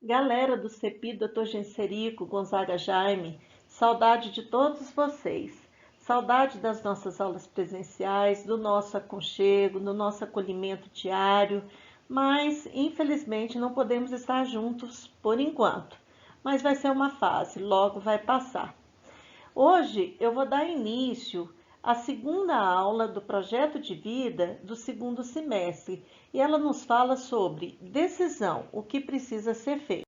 Galera do CEPI, Dr. Genserico, Gonzaga Jaime, saudade de todos vocês. Saudade das nossas aulas presenciais, do nosso aconchego, do nosso acolhimento diário, mas infelizmente não podemos estar juntos por enquanto. Mas vai ser uma fase, logo vai passar. Hoje eu vou dar início à segunda aula do projeto de vida do segundo semestre e ela nos fala sobre decisão, o que precisa ser feito.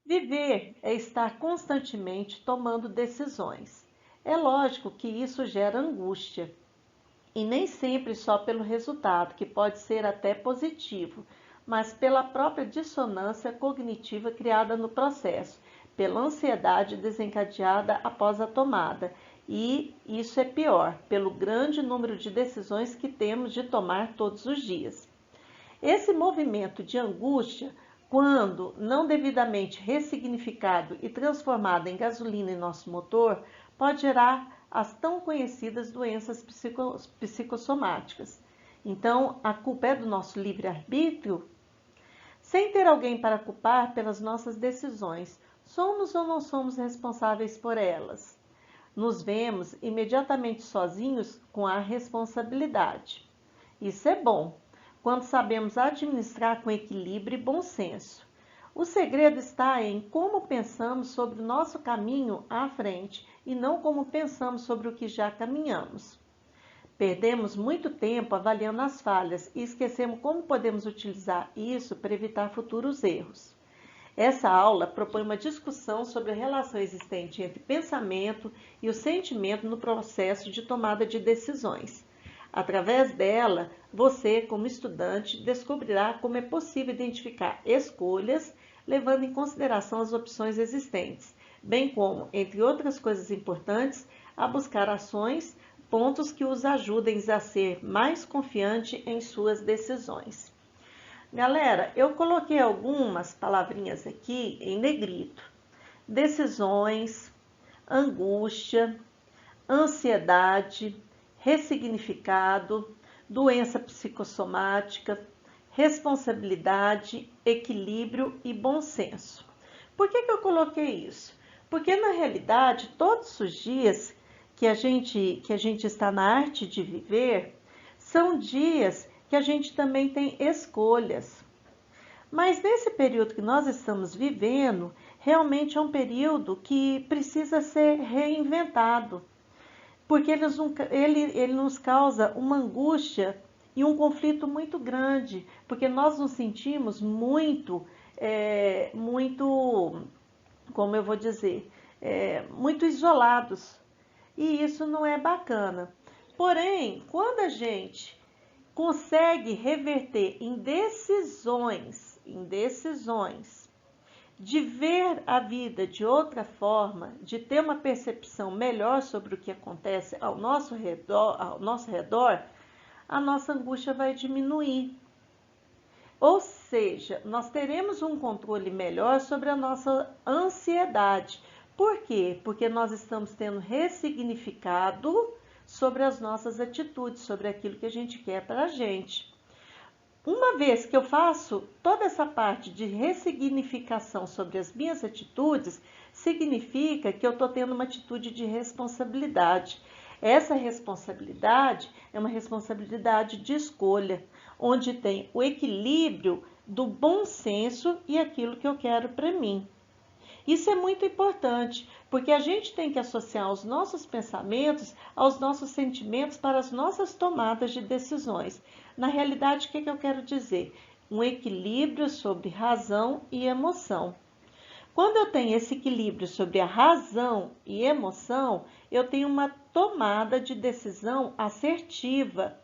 Viver é estar constantemente tomando decisões. É lógico que isso gera angústia, e nem sempre só pelo resultado, que pode ser até positivo, mas pela própria dissonância cognitiva criada no processo, pela ansiedade desencadeada após a tomada. E isso é pior, pelo grande número de decisões que temos de tomar todos os dias. Esse movimento de angústia, quando não devidamente ressignificado e transformado em gasolina em nosso motor, pode gerar as tão conhecidas doenças psicossomáticas. Então, a culpa é do nosso livre-arbítrio? Sem ter alguém para culpar pelas nossas decisões, somos ou não somos responsáveis por elas? Nos vemos imediatamente sozinhos com a responsabilidade. Isso é bom, quando sabemos administrar com equilíbrio e bom senso. O segredo está em como pensamos sobre o nosso caminho à frente e não como pensamos sobre o que já caminhamos. Perdemos muito tempo avaliando as falhas e esquecemos como podemos utilizar isso para evitar futuros erros. Essa aula propõe uma discussão sobre a relação existente entre pensamento e o sentimento no processo de tomada de decisões. Através dela, você, como estudante, descobrirá como é possível identificar escolhas, levando em consideração as opções existentes, bem como, entre outras coisas importantes, a buscar ações, pontos que os ajudem a ser mais confiante em suas decisões. Galera, eu coloquei algumas palavrinhas aqui em negrito. Decisões, angústia, ansiedade, ressignificado, doença psicossomática, responsabilidade, equilíbrio e bom senso. Por que eu coloquei isso? Porque na realidade, todos os dias que a gente está na arte de viver, são dias que a gente também tem escolhas. Mas nesse período que nós estamos vivendo, realmente é um período que precisa ser reinventado, porque ele nos causa uma angústia e um conflito muito grande, porque nós nos sentimos como eu vou dizer, muito isolados, e isso não é bacana. Porém, quando a gente consegue reverter em decisões, de ver a vida de outra forma, de ter uma percepção melhor sobre o que acontece ao nosso redor, a nossa angústia vai diminuir. Ou seja, nós teremos um controle melhor sobre a nossa ansiedade. Por quê? Porque nós estamos tendo ressignificado sobre as nossas atitudes, sobre aquilo que a gente quer para a gente. Uma vez que eu faço toda essa parte de ressignificação sobre as minhas atitudes, significa que eu estou tendo uma atitude de responsabilidade. Essa responsabilidade é uma responsabilidade de escolha, onde tem o equilíbrio do bom senso e aquilo que eu quero para mim. Isso é muito importante, porque a gente tem que associar os nossos pensamentos aos nossos sentimentos para as nossas tomadas de decisões. Na realidade, o que eu quero dizer? Um equilíbrio sobre razão e emoção. Quando eu tenho esse equilíbrio sobre a razão e emoção, eu tenho uma tomada de decisão assertiva.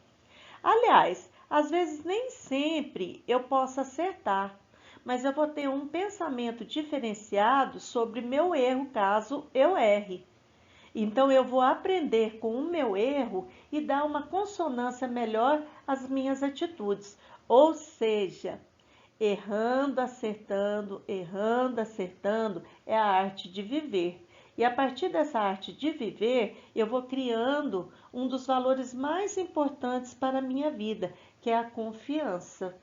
Aliás, às vezes nem sempre eu posso acertar, mas eu vou ter um pensamento diferenciado sobre meu erro caso eu erre. Então eu vou aprender com o meu erro e dar uma consonância melhor às minhas atitudes. Ou seja, errando, acertando é a arte de viver. E a partir dessa arte de viver, eu vou criando um dos valores mais importantes para a minha vida, que é a confiança.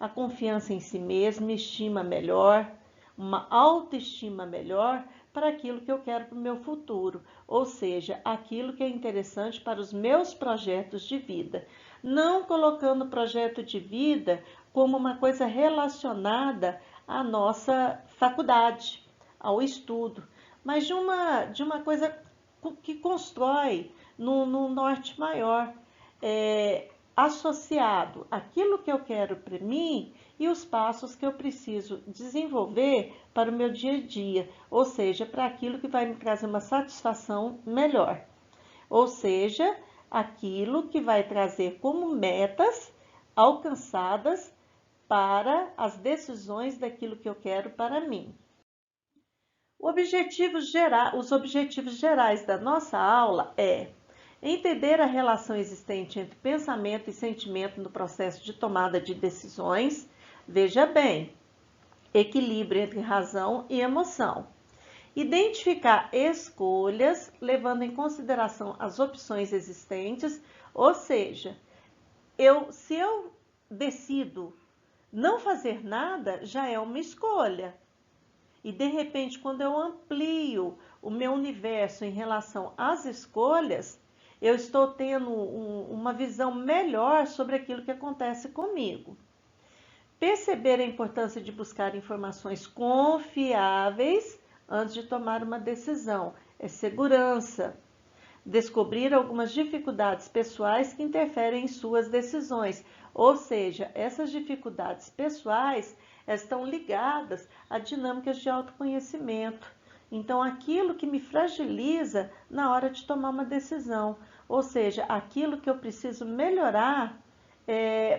a confiança em si mesmo, estima melhor, uma autoestima melhor para aquilo que eu quero para o meu futuro, ou seja, aquilo que é interessante para os meus projetos de vida. Não colocando o projeto de vida como uma coisa relacionada à nossa faculdade, ao estudo, mas de uma coisa que constrói no norte maior, associado àquilo que eu quero para mim e os passos que eu preciso desenvolver para o meu dia a dia, ou seja, para aquilo que vai me trazer uma satisfação melhor, ou seja, aquilo que vai trazer como metas alcançadas para as decisões daquilo que eu quero para mim. Os objetivos gerais da nossa aula é entender a relação existente entre pensamento e sentimento no processo de tomada de decisões. Veja bem, equilíbrio entre razão e emoção. Identificar escolhas levando em consideração as opções existentes, ou seja, se eu decido não fazer nada, já é uma escolha. E de repente, quando eu amplio o meu universo em relação às escolhas, eu estou tendo uma visão melhor sobre aquilo que acontece comigo. Perceber a importância de buscar informações confiáveis antes de tomar uma decisão é segurança. Descobrir algumas dificuldades pessoais que interferem em suas decisões, ou seja, essas dificuldades pessoais estão ligadas a dinâmicas de autoconhecimento. Então, aquilo que me fragiliza na hora de tomar uma decisão, ou seja, aquilo que eu preciso melhorar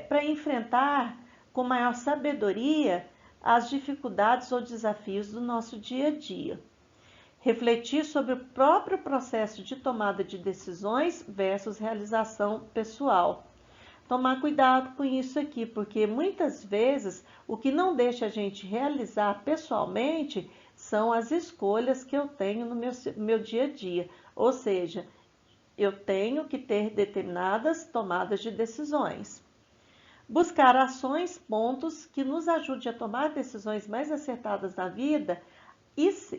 para enfrentar com maior sabedoria as dificuldades ou desafios do nosso dia a dia. Refletir sobre o próprio processo de tomada de decisões versus realização pessoal. Tomar cuidado com isso aqui, porque muitas vezes o que não deixa a gente realizar pessoalmente são as escolhas que eu tenho no meu dia a dia. Ou seja, eu tenho que ter determinadas tomadas de decisões. Buscar ações, pontos que nos ajude a tomar decisões mais acertadas na vida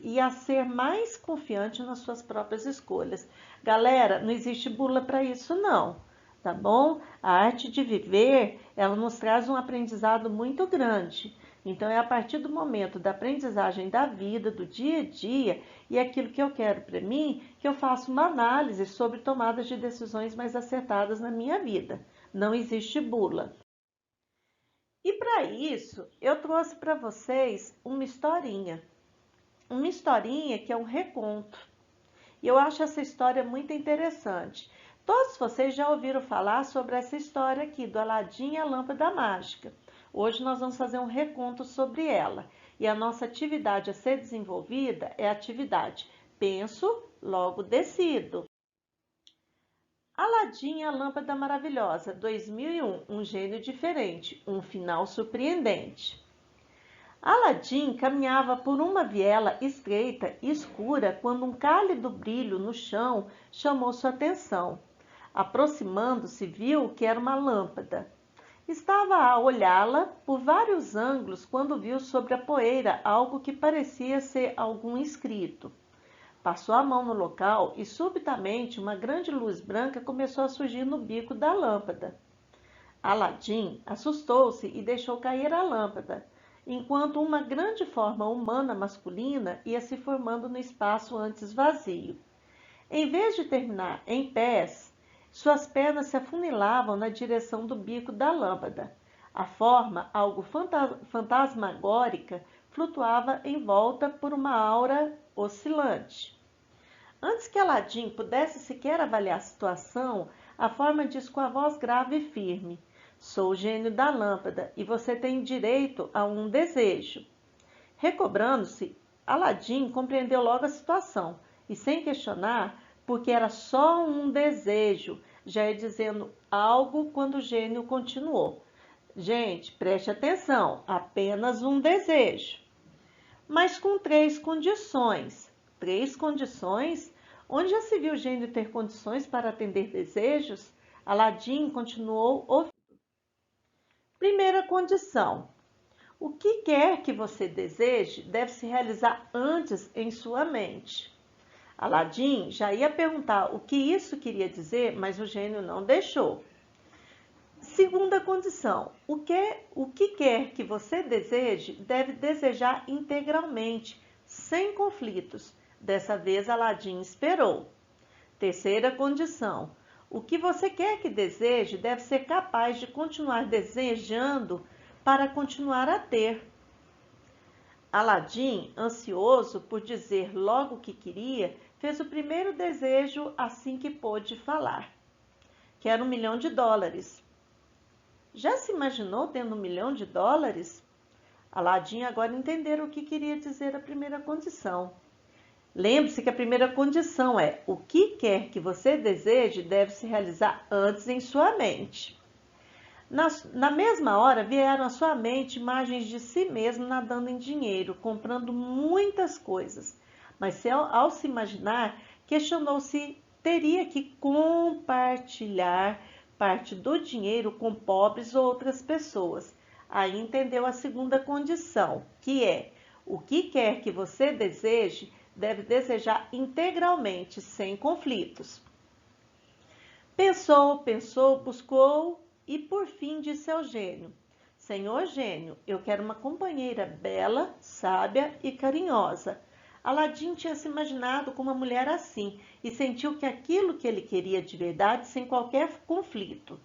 e a ser mais confiante nas suas próprias escolhas. Galera, não existe bula para isso não, tá bom? A arte de viver, ela nos traz um aprendizado muito grande. Então, é a partir do momento da aprendizagem da vida, do dia a dia, e aquilo que eu quero para mim, que eu faço uma análise sobre tomadas de decisões mais acertadas na minha vida. Não existe bula. E para isso, eu trouxe para vocês uma historinha que é um reconto. E eu acho essa história muito interessante. Todos vocês já ouviram falar sobre essa história aqui, do Aladim e a Lâmpada Mágica. Hoje nós vamos fazer um reconto sobre ela. E a nossa atividade a ser desenvolvida é a atividade penso, logo decido. Aladim e a Lâmpada Maravilhosa, 2001, um gênio diferente, um final surpreendente. Aladim caminhava por uma viela estreita e escura quando um cálido brilho no chão chamou sua atenção. Aproximando-se, viu que era uma lâmpada. Estava a olhá-la por vários ângulos quando viu sobre a poeira algo que parecia ser algum escrito. Passou a mão no local e subitamente uma grande luz branca começou a surgir no bico da lâmpada. Aladim assustou-se e deixou cair a lâmpada, enquanto uma grande forma humana masculina ia se formando no espaço antes vazio. Em vez de terminar em pés, suas pernas se afunilavam na direção do bico da lâmpada. A forma, algo fantasmagórica, flutuava em volta por uma aura oscilante. Antes que Aladim pudesse sequer avaliar a situação, a forma disse com a voz grave e firme: "Sou o gênio da lâmpada e você tem direito a um desejo." Recobrando-se, Aladim compreendeu logo a situação e, sem questionar, porque era só um desejo, já ia dizendo algo quando o gênio continuou: "Gente, preste atenção, apenas um desejo. Mas com 3 condições." 3 condições? Onde já se viu o gênio ter condições para atender desejos? Aladim continuou ouvindo. Primeira condição: o que quer que você deseje deve se realizar antes em sua mente. Aladim já ia perguntar o que isso queria dizer, mas o gênio não deixou. Segunda condição: o que quer que você deseje deve desejar integralmente, sem conflitos. Dessa vez, Aladim esperou. Terceira condição: o que você quer que deseje deve ser capaz de continuar desejando para continuar a ter. Aladim, ansioso por dizer logo o que queria, fez o primeiro desejo assim que pôde falar. Quero $1.000.000. Já se imaginou tendo $1.000.000? Aladim agora entendeu o que queria dizer a primeira condição. Lembre-se que a primeira condição é: o que quer que você deseje deve se realizar antes em sua mente. Na mesma hora, vieram à sua mente imagens de si mesmo nadando em dinheiro, comprando muitas coisas. Mas ao se imaginar, questionou se teria que compartilhar parte do dinheiro com pobres ou outras pessoas. Aí entendeu a segunda condição, que é: o que quer que você deseje deve desejar integralmente, sem conflitos. Pensou, buscou e por fim disse ao gênio: Senhor gênio, eu quero uma companheira bela, sábia e carinhosa. Aladim tinha se imaginado com uma mulher assim e sentiu que aquilo que ele queria de verdade sem qualquer conflito.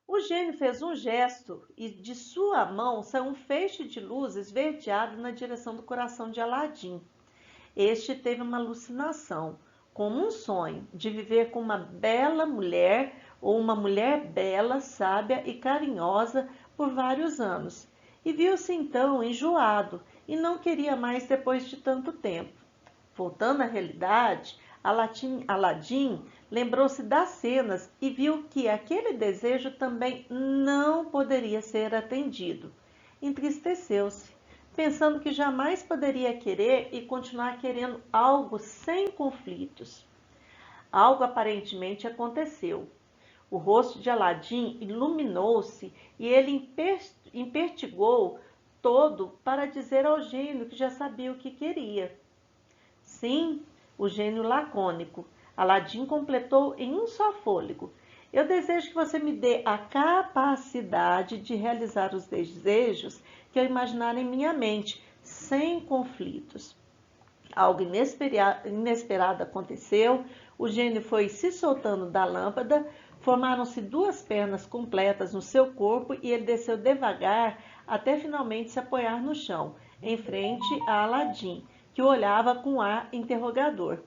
O gênio fez um gesto e de sua mão saiu um feixe de luz esverdeado na direção do coração de Aladim. Este teve uma alucinação, como um sonho, de viver com uma bela mulher ou uma mulher bela, sábia e carinhosa por vários anos. E viu-se então enjoado e não queria mais depois de tanto tempo. Voltando à realidade, Aladim lembrou-se das cenas e viu que aquele desejo também não poderia ser atendido. Entristeceu-se, pensando que jamais poderia querer e continuar querendo algo sem conflitos. Algo aparentemente aconteceu. O rosto de Aladim iluminou-se e ele impertigou todo para dizer ao gênio que já sabia o que queria. Sim, o gênio lacônico. Aladim completou em um só fôlego: eu desejo que você me dê a capacidade de realizar os desejos que eu imaginar em minha mente, sem conflitos. Algo inesperado aconteceu, o gênio foi se soltando da lâmpada, formaram-se duas pernas completas no seu corpo e ele desceu devagar até finalmente se apoiar no chão, em frente a Aladim, que o olhava com ar interrogador.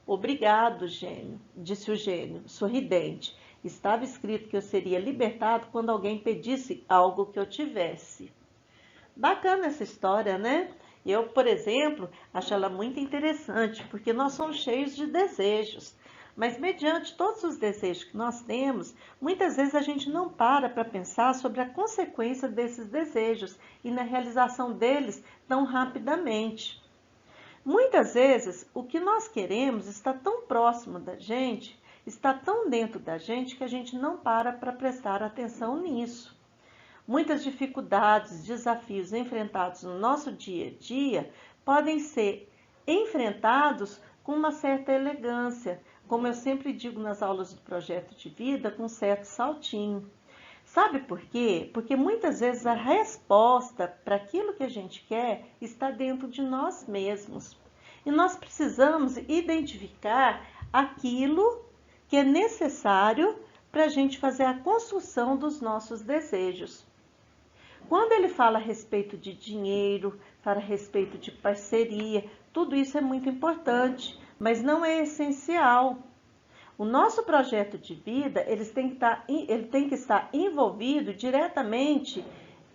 Obrigado, gênio, disse o gênio, sorridente. Estava escrito que eu seria libertado quando alguém pedisse algo que eu tivesse. Bacana essa história, né? Eu, por exemplo, acho ela muito interessante, porque nós somos cheios de desejos. Mas, mediante todos os desejos que nós temos, muitas vezes a gente não para pensar sobre a consequência desses desejos e na realização deles tão rapidamente. Muitas vezes, o que nós queremos está tão próximo da gente, está tão dentro da gente, que a gente não para prestar atenção nisso. Muitas dificuldades, desafios enfrentados no nosso dia a dia podem ser enfrentados com uma certa elegância, como eu sempre digo nas aulas do projeto de vida, com um certo saltinho. Sabe por quê? Porque muitas vezes a resposta para aquilo que a gente quer está dentro de nós mesmos. E nós precisamos identificar aquilo que é necessário para a gente fazer a construção dos nossos desejos. Quando ele fala a respeito de dinheiro, fala a respeito de parceria, tudo isso é muito importante, mas não é essencial. O nosso projeto de vida, ele tem que estar envolvido diretamente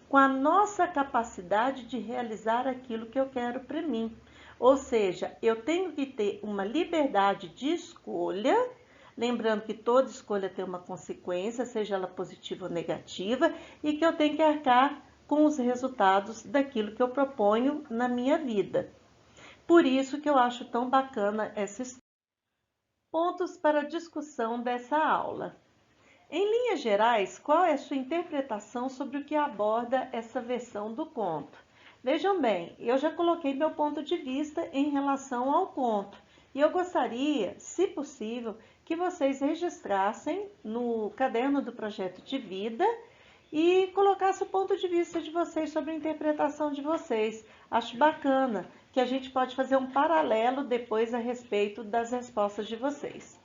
com a nossa capacidade de realizar aquilo que eu quero para mim. Ou seja, eu tenho que ter uma liberdade de escolha, lembrando que toda escolha tem uma consequência, seja ela positiva ou negativa, e que eu tenho que arcar com os resultados daquilo que eu proponho na minha vida. Por isso que eu acho tão bacana essa história. Pontos para discussão dessa aula. Em linhas gerais, qual é a sua interpretação sobre o que aborda essa versão do conto? Vejam bem, eu já coloquei meu ponto de vista em relação ao conto e eu gostaria, se possível, que vocês registrassem no caderno do projeto de vida e colocassem o ponto de vista de vocês sobre a interpretação de vocês. Acho bacana que a gente pode fazer um paralelo depois a respeito das respostas de vocês.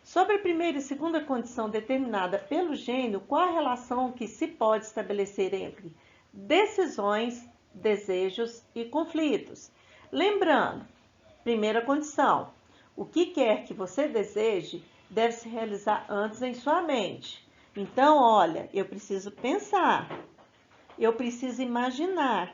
Sobre a primeira e segunda condição determinada pelo gênio, qual a relação que se pode estabelecer entre decisões, desejos e conflitos? Lembrando, primeira condição, o que quer que você deseje deve se realizar antes em sua mente. Então, olha, eu preciso pensar, eu preciso imaginar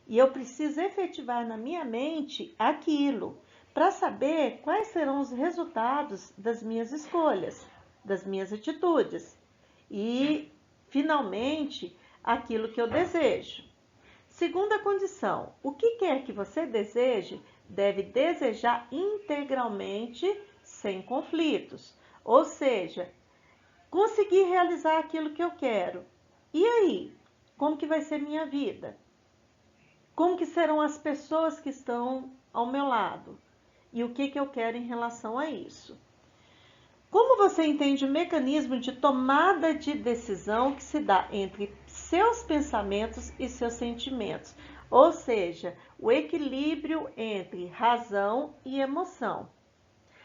e eu preciso efetivar na minha mente aquilo para saber quais serão os resultados das minhas escolhas, das minhas atitudes e, finalmente, aquilo que eu desejo. Segunda condição, o que quer que você deseje, deve desejar integralmente, sem conflitos. Ou seja, conseguir realizar aquilo que eu quero. E aí? Como que vai ser minha vida? Como que serão as pessoas que estão ao meu lado? E o que eu quero em relação a isso? Como você entende o mecanismo de tomada de decisão que se dá entre seus pensamentos e seus sentimentos? Ou seja, o equilíbrio entre razão e emoção.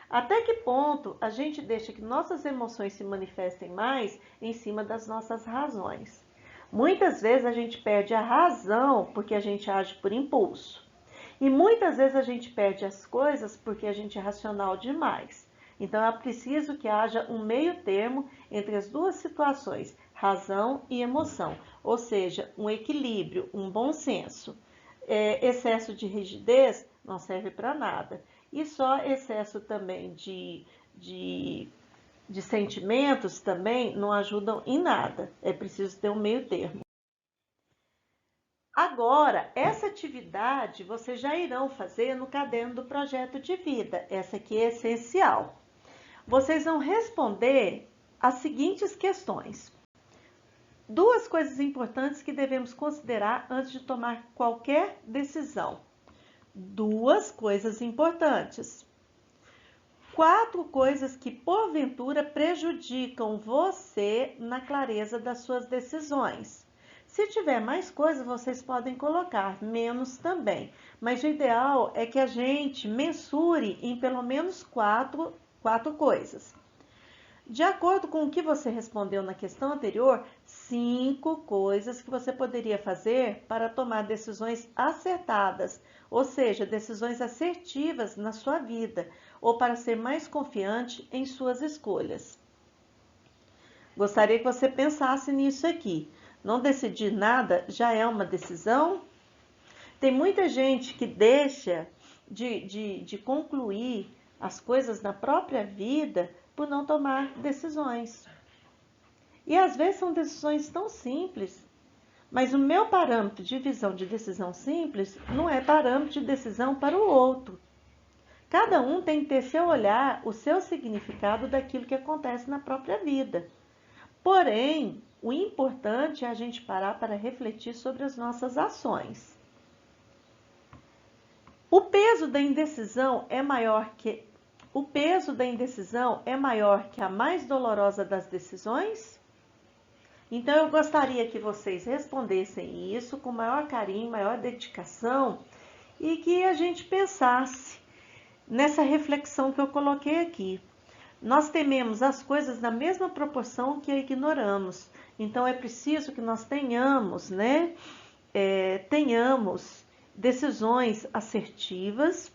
Até que ponto a gente deixa que nossas emoções se manifestem mais em cima das nossas razões? Muitas vezes a gente perde a razão porque a gente age por impulso. E muitas vezes a gente perde as coisas porque a gente é racional demais. Então é preciso que haja um meio termo entre as duas situações, razão e emoção. Ou seja, um equilíbrio, um bom senso. Excesso de rigidez não serve para nada. E só excesso também de sentimentos também não ajudam em nada. É preciso ter um meio termo. Agora, essa atividade vocês já irão fazer no caderno do projeto de vida. Essa aqui é essencial. Vocês vão responder as seguintes questões. Duas coisas importantes que devemos considerar antes de tomar qualquer decisão. Duas coisas importantes. 4 coisas que porventura prejudicam você na clareza das suas decisões. Se tiver mais coisas, vocês podem colocar, menos também. Mas o ideal é que a gente mensure em pelo menos quatro coisas. De acordo com o que você respondeu na questão anterior, 5 coisas que você poderia fazer para tomar decisões acertadas, ou seja, decisões assertivas na sua vida, ou para ser mais confiante em suas escolhas. Gostaria que você pensasse nisso aqui. Não decidir nada já é uma decisão? Tem muita gente que deixa de concluir as coisas na própria vida por não tomar decisões. E às vezes são decisões tão simples, mas o meu parâmetro de visão de decisão simples não é parâmetro de decisão para o outro. Cada um tem que ter seu olhar, o seu significado daquilo que acontece na própria vida. Porém, o importante é a gente parar para refletir sobre as nossas ações. O peso da indecisão é maior que a mais dolorosa das decisões? Então eu gostaria que vocês respondessem isso com maior carinho, maior dedicação e que a gente pensasse nessa reflexão que eu coloquei aqui. Nós tememos as coisas na mesma proporção que a ignoramos. Então é preciso que nós tenhamos decisões assertivas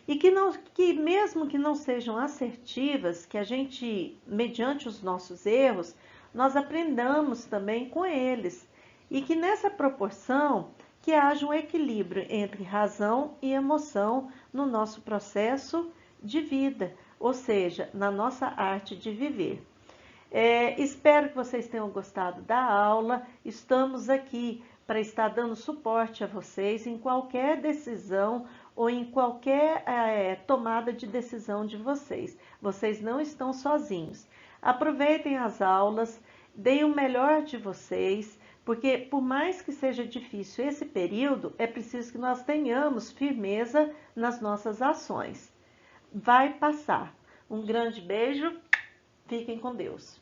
e que mesmo que não sejam assertivas, que a gente, mediante os nossos erros, nós aprendamos também com eles. E que nessa proporção que haja um equilíbrio entre razão e emoção no nosso processo de vida, ou seja, na nossa arte de viver. Espero que vocês tenham gostado da aula. Estamos aqui para estar dando suporte a vocês em qualquer decisão ou em qualquer tomada de decisão de vocês. Vocês não estão sozinhos. Aproveitem as aulas, deem o melhor de vocês, porque por mais que seja difícil esse período, é preciso que nós tenhamos firmeza nas nossas ações. Vai passar. Um grande beijo, fiquem com Deus.